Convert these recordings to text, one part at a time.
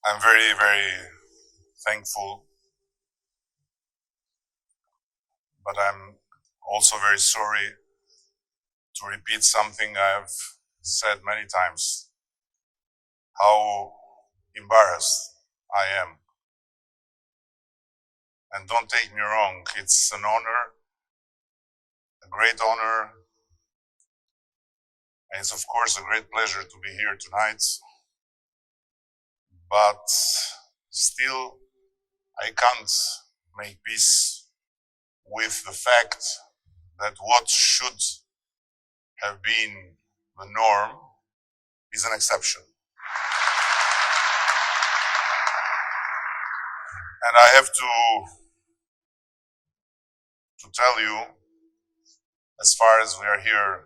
I'm very, very thankful, but I'm also very sorry to repeat something I've said many times, how embarrassed I am. And don't take me wrong, it's an honor, a great honor, and it's of course a great pleasure to be here tonight. But still, I can't make peace with the fact that what should have been the norm is an exception. And I have to tell you, as far as we are here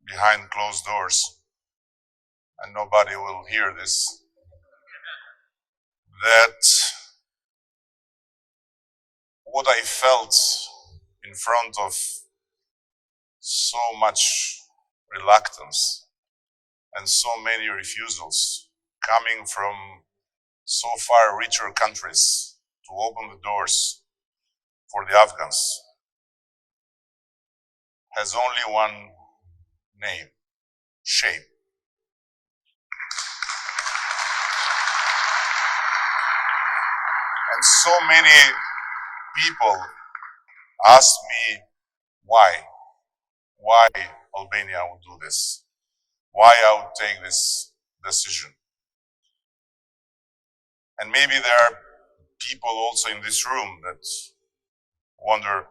behind closed doors, and nobody will hear this, that what I felt in front of so much reluctance and so many refusals coming from so far richer countries to open the doors for the Afghans has only one name: shame. And so many people ask me why Albania would do this, why I would take this decision. And maybe there are people also in this room that wonder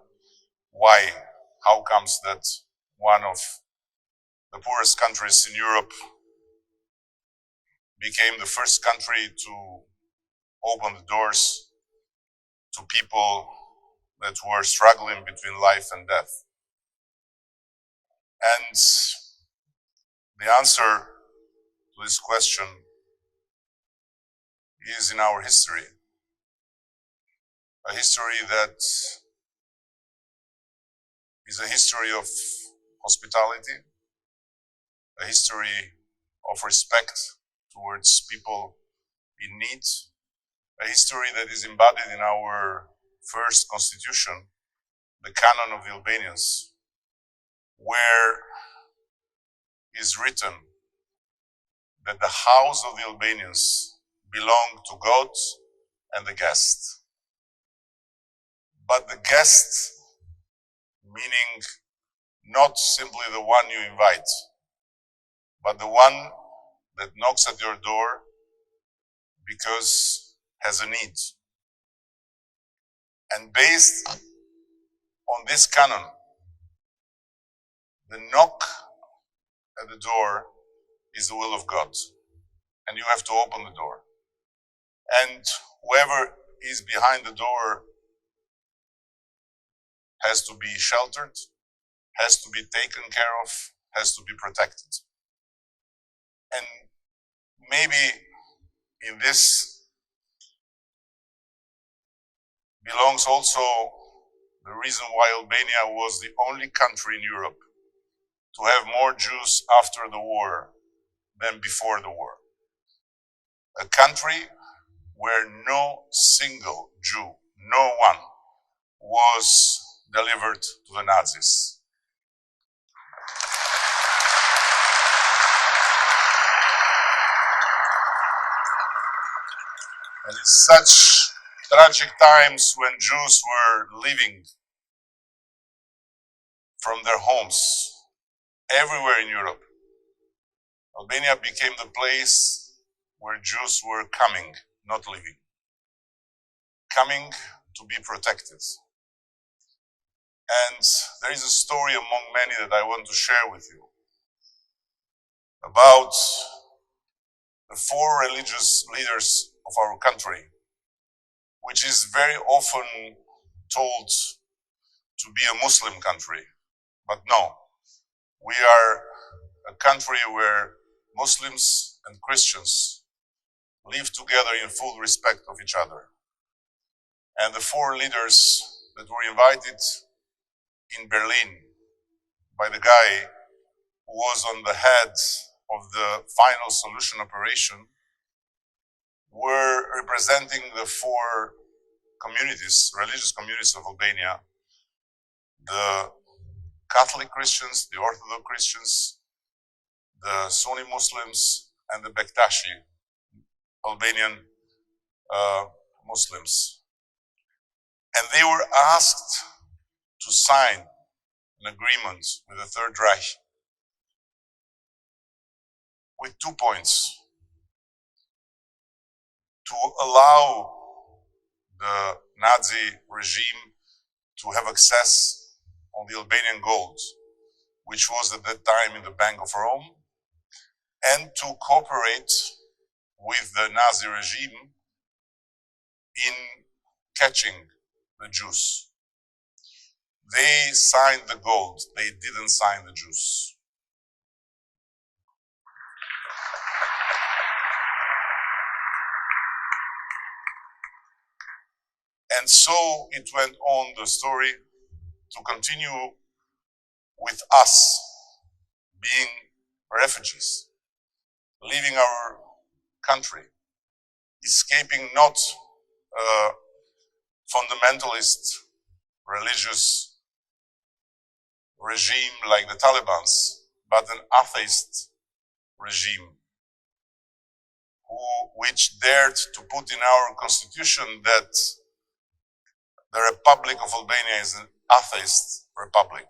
why, how comes that one of the poorest countries in Europe became the first country to open the doors to people that were struggling between life and death. And the answer to this question is in our history, a history that is a history of hospitality, a history of respect towards people in need, a history that is embodied in our first constitution, the Canon of the Albanians, where is written that the house of the Albanians belong to God and the guest. But the guest, meaning not simply the one you invite, but the one that knocks at your door because has a need. And based on this canon, the knock at the door is the will of God, and you have to open the door. And whoever is behind the door has to be sheltered, has to be taken care of, has to be protected. And maybe in this belongs also the reason why Albania was the only country in Europe to have more Jews after the war than before the war. A country where no single Jew, no one, was delivered to the Nazis. And in such tragic times when Jews were leaving from their homes everywhere in Europe, Albania became the place where Jews were coming, not leaving, coming to be protected. And there is a story among many that I want to share with you about the four religious leaders of our country, which is very often told to be a Muslim country. But no, we are a country where Muslims and Christians live together in full respect of each other. And the four leaders that were invited in Berlin by the guy who was on the head of the final solution operation were representing the four communities, religious communities of Albania: the Catholic Christians, the Orthodox Christians, the Sunni Muslims, and the Bektashi Albanian Muslims. And they were asked to sign an agreement with the Third Reich with 2 points: to allow the Nazi regime to have access on the Albanian gold, which was at that time in the Bank of Rome, and to cooperate with the Nazi regime in catching the Jews. They signed the gold, they didn't sign the Jews. And so it went on, the story, to continue with us being refugees, leaving our country, escaping not a fundamentalist religious regime like the Taliban's, but an atheist regime which dared to put in our constitution that the Republic of Albania is an atheist republic,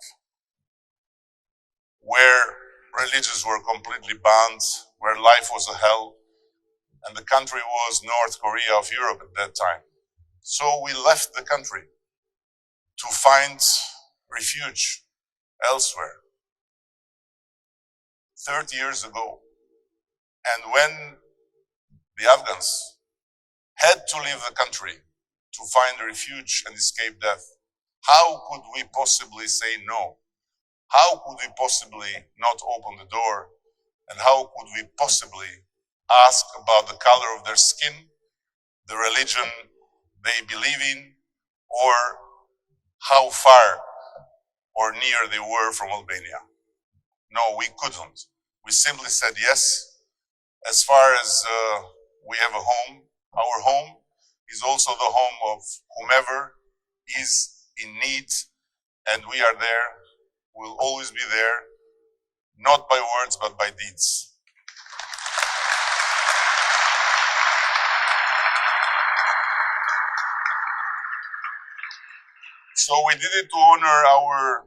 where religions were completely banned, where life was a hell, and the country was North Korea of Europe at that time. So we left the country to find refuge elsewhere 30 years ago. And when the Afghans had to leave the country to find refuge and escape death, how could we possibly say no? How could we possibly not open the door? And how could we possibly ask about the color of their skin, the religion they believe in, or how far or near they were from Albania? No, we couldn't. We simply said yes. As far as we have a home, our home is also the home of whomever is in need, and we are there. We'll always be there, not by words, but by deeds. So we did it to honor our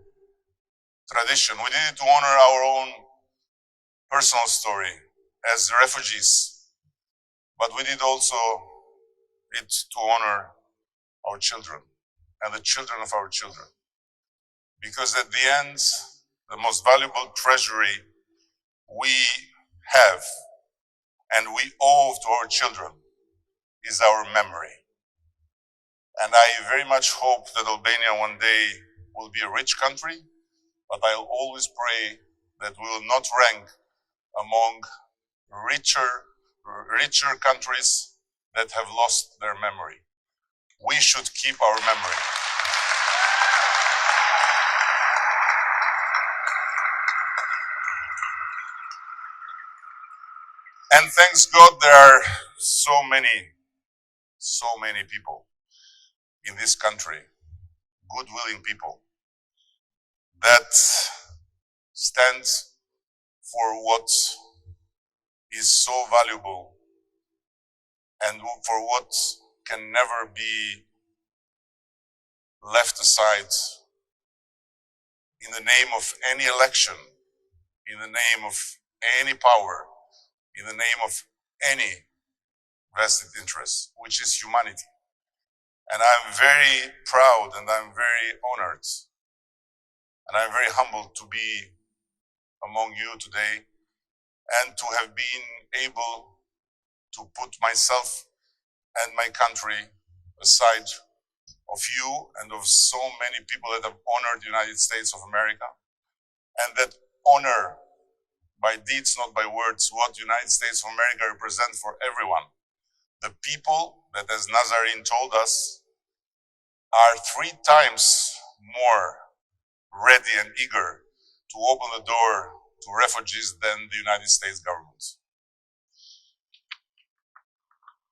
tradition. We did it to honor our own personal story as refugees. But we did also it to honor our children and the children of our children. Because at the end, the most valuable treasury we have and we owe to our children is our memory. And I very much hope that Albania one day will be a rich country, but I'll always pray that we will not rank among richer countries that have lost their memory. We should keep our memory. And thanks God there are so many people in this country, good-willing people, that stand for what is so valuable and for what can never be left aside in the name of any election, in the name of any power, in the name of any vested interest, which is humanity. And I'm very proud and I'm very honored and I'm very humbled to be among you today and to have been able to put myself and my country aside of you and of so many people that have honored the United States of America, and that honor by deeds, not by words, what the United States of America represents for everyone. The people that, as Nazarene told us, are 3 times more ready and eager to open the door to refugees than the United States government.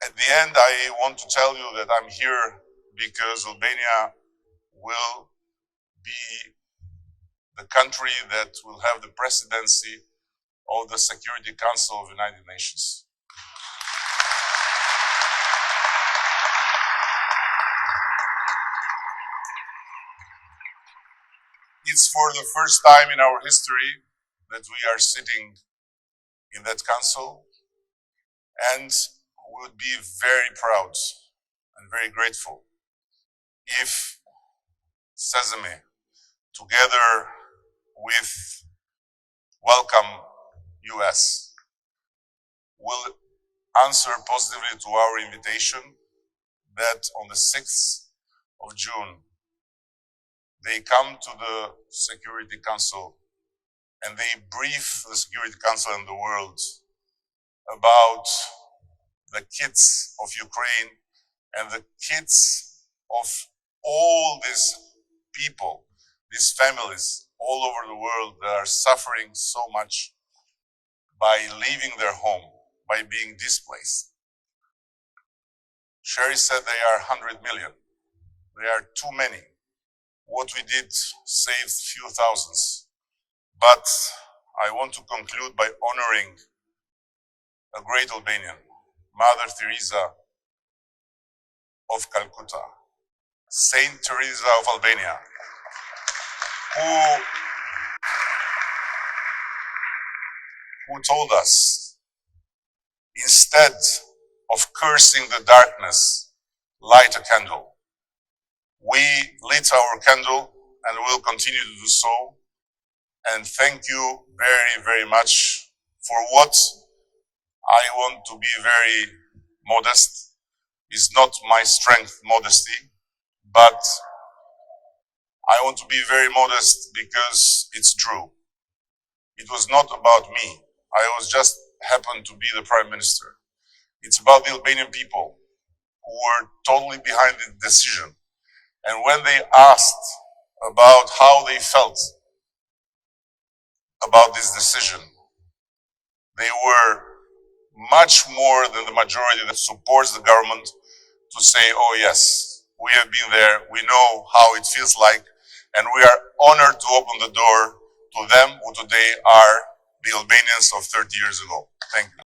At the end, I want to tell you that I'm here because Albania will be the country that will have the presidency of the Security Council of the United Nations. It's for the first time in our history that we are sitting in that council, and we would be very proud and very grateful if 𝐀𝐮𝐵, together with welcome US, will answer positively to our invitation that on the 6th of June they come to the Security Council and they brief the Security Council and the world about the kids of Ukraine and the kids of all these people, these families all over the world that are suffering so much by leaving their home, by being displaced. Sherry said they are 100 million. They are too many. What we did saved few thousands. But I want to conclude by honoring a great Albanian, Mother Teresa of Calcutta, Saint Teresa of Albania, who told us, instead of cursing the darkness, light a candle. We lit our candle and will continue to do so. And thank you very, very much for what I want to be very modest. Is not my strength, modesty, but I want to be very modest because it's true. It was not about me. I was just happened to be the Prime Minister. It's about the Albanian people who were totally behind the decision. And when they asked about how they felt about this decision, they were much more than the majority that supports the government to say, oh yes, we have been there, we know how it feels like, and we are honored to open the door to them who today are the Albanians of 30 years ago. Thank you.